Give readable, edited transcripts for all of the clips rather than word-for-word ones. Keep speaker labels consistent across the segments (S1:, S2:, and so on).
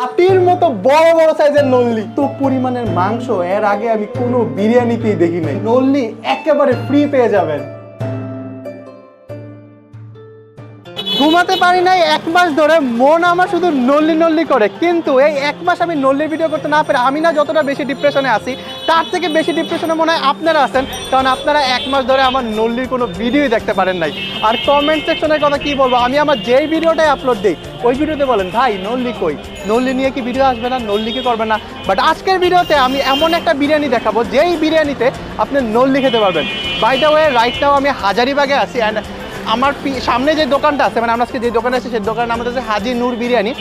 S1: হাতির মতো বড় বড় সাইজের নল্লি, তো পরিমাণের মাংস এর আগে আমি কোনো বিরিয়ানিতেই দেখি নাই। নল্লি একেবারে ফ্রি পেয়ে যাবেন। ঘুমাতে পারি নাই 1 মাস ধরে, মন আমার শুধু নল্লি নল্লি করে। কিন্তু এই 1 মাস আমি নল্লির ভিডিও করতে না পেরে আমি না যতটা বেশি ডিপ্রেশনে আছি, তার থেকে বেশি ডিপ্রেশনে মনে হয় আপনারা আছেন, কারণ আপনারা 1 মাস ধরে আমার নল্লির কোনো ভিডিওই দেখতে পারেন নাই। আর কমেন্ট সেকশনের কথা কি বলবো, আমি আমার যেই ভিডিওটাই আপলোড দিই ওই ভিডিওতে বলেন ভাই নল্লি কই, নল্লি নিয়ে কি ভিডিও আসবে না, নল্লি কি করবে না। বাট আজকের ভিডিওতে আমি এমন একটা বিরিয়ানি দেখাবো যেই বিরিয়ানিতে আপনি নল্লি খেতে পারবেন। By the way right now আমি হাজারিবাগে আছি, অ্যান্ড আমার সামনে যে দোকানটা আছে, মানে আমরা আজকে যে দোকানে আছি সেই দোকানের নাম হচ্ছে হাজি নূর বিরিয়ানি,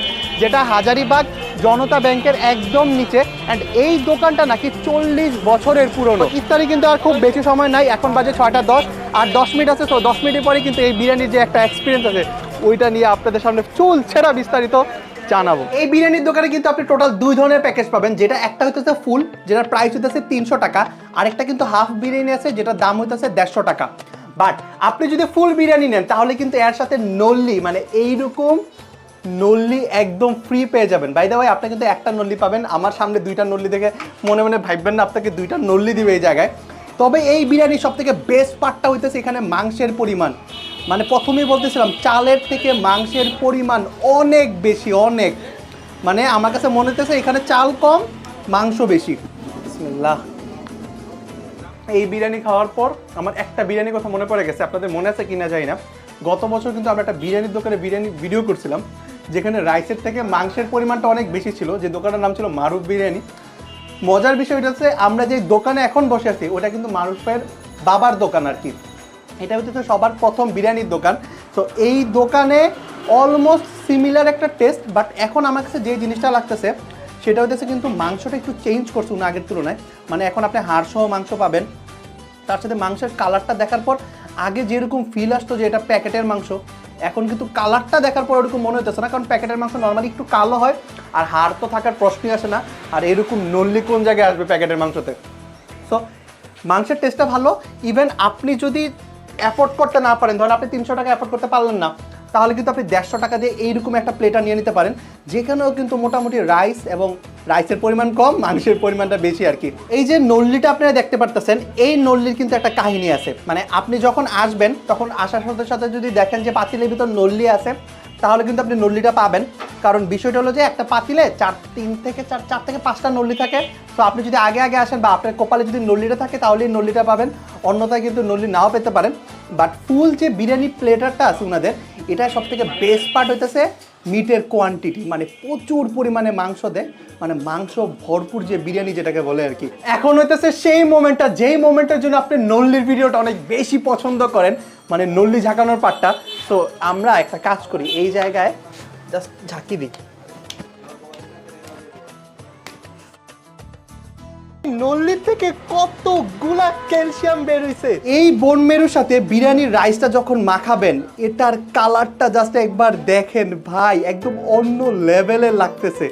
S1: যেটা হাজারিবাগ জনতা ব্যাংকের একদম নিচে। অ্যান্ড এই দোকানটা নাকি 40 বছরের পুরনো। ইফতারি কিন্তু আর খুব বেশি সময় নাই, এখন বাজে 6টা 10 আর 10 মিনিট আছে। তো 10 মিনিটের পরে কিন্তু এই বিরিয়ানির যে একটা এক্সপিরিয়েন্স আছে ওইটা নিয়ে আপনাদের সামনে চুল ছেঁড়া বিস্তারিত জানাবো। এই বিরিয়ানির দোকানে কিন্তু আপনি টোটাল 2 ধরনের প্যাকেজ পাবেন, যেটা একটা হইতেছে ফুল, যেটার প্রাইস হইতেছে 300 টাকা, আরেকটা কিন্তু হাফ বিরিয়ানি আছে যেটার দাম হইতেছে 150 টাকা। বাট আপনি যদি ফুল বিরিয়ানি নেন তাহলে কিন্তু এর সাথে নল্লি, মানে এইরকম নল্লি একদম ফ্রি পেয়ে যাবেন। বাই দ্য ওয়ে আপনি কিন্তু একটা নল্লি পাবেন, আমার সামনে 2টা নল্লি দেখে মনে মনে ভাববেন না আপনাকে 2টা নল্লি দিবে এই জায়গায়। তবে এই বিরিয়ানির সব থেকে বেস্ট পার্টটা হইতেছে এখানে মাংসের পরিমাণ। মানে প্রথমেই বলতেছিলাম চালের থেকে মাংসের পরিমাণ অনেক বেশি, অনেক। মানে আমার কাছে মনে হতেছে এখানে চাল কম মাংস বেশি। বিসমিল্লাহ। এই বিরিয়ানি খাওয়ার পর আমার একটা বিরিয়ানির কথা মনে পড়ে গেছে, আপনাদের মনে আছে কিনা জানি না। গত বছর কিন্তু আমরা একটা বিরিয়ানির দোকানে বিরিয়ানি ভিডিও করছিলাম, যেখানে রাইসের থেকে মাংসের পরিমাণটা অনেক বেশি ছিল, যে দোকানের নাম ছিল মারুফ বিরিয়ানি। মজার বিষয় এটা হচ্ছে আমরা যে দোকানে এখন বসে আছি ওটা কিন্তু মারুফের বাবার দোকান আর কি। এটা হচ্ছে সবার প্রথম বিরিয়ানির দোকান। তো এই দোকানে অলমোস্ট সিমিলার একটা টেস্ট, বাট এখন আমার কাছে যে জিনিসটা লাগতেছে সেটা হচ্ছে কিন্তু মাংসটা একটু চেঞ্জ করছে না আগের তুলনায়। মানে এখন আপনি হাড়সহ মাংস পাবেন, তার সাথে মাংসের কালারটা দেখার পর আগে যেরকম ফিল আসতো যে এটা প্যাকেটের মাংস, এখন কিন্তু কালারটা দেখার পর ওরকম মনে হতেছে না, কারণ প্যাকেটের মাংস নর্মালি একটু কালো হয় আর হাড় তো থাকার প্রশ্নই আসে না। আর এরকম নল্লি কোন জায়গায় আসবে প্যাকেটের মাংসতে। সো মাংসের টেস্টটা ভালো। ইভেন আপনি যদি অ্যাফোর্ড করতে না পারেন, ধরেন আপনি 300 টাকা অ্যাফোর্ড করতে পারলেন না, তাহলে কিন্তু আপনি 150 টাকা দিয়ে এইরকম একটা প্লেটার নিয়ে নিতে পারেন, যেখানেও কিন্তু মোটামুটি রাইস এবং রাইসের পরিমাণ কম, মাংসের পরিমাণটা বেশি আর কি। এই যে নল্লিটা আপনারা দেখতে পারতেছেন, এই নল্লির কিন্তু একটা কাহিনী আছে। মানে আপনি যখন আসবেন তখন আসার সাথে সাথে যদি দেখেন যে পাতিলের ভিতর নল্লি আছে, তাহলে কিন্তু আপনি নল্লিটা পাবেন। কারণ বিষয়টা হলো যে একটা পাতিলে 4 থেকে 5টা নল্লি থাকে। তো আপনি যদি আগে আগে আসেন বা আপনার কপালে যদি নল্লিটা থাকে তাহলে এই নল্লিটা পাবেন, অন্যথায় কিন্তু নল্লি নাও পেতে পারেন। বাট ফুল যে বিরিয়ানি প্লেটারটা আছে ওনাদের, এটা সব থেকে বেস্ট পার্ট হইতেছে মিটের কোয়ান্টিটি। মানে প্রচুর পরিমাণে মাংস দেয়, মানে মাংস ভরপুর যে বিরিয়ানি যেটাকে বলে আর কি। এখন হইতেছে সেই মোমেন্টটা, যেই মোমেন্টের জন্য আপনি নল্লির ভিডিওটা অনেক বেশি পছন্দ করেন, মানে নল্লি ঝাঁকানোর পার্টটা। তো আমরা একটা কাজ করি, এই জায়গায় জাস্ট ঝাঁকি দিই। নল্লির থেকে কতগুলা ক্যালসিয়াম বের হইছে। এই বোন মেরুর সাথে বিরিয়ানির রাইসটা যখন মাখাবেন, এটার কালারটা জাস্ট একবার দেখেন ভাই, একদম অন্য লেভেলের লাগতেছে।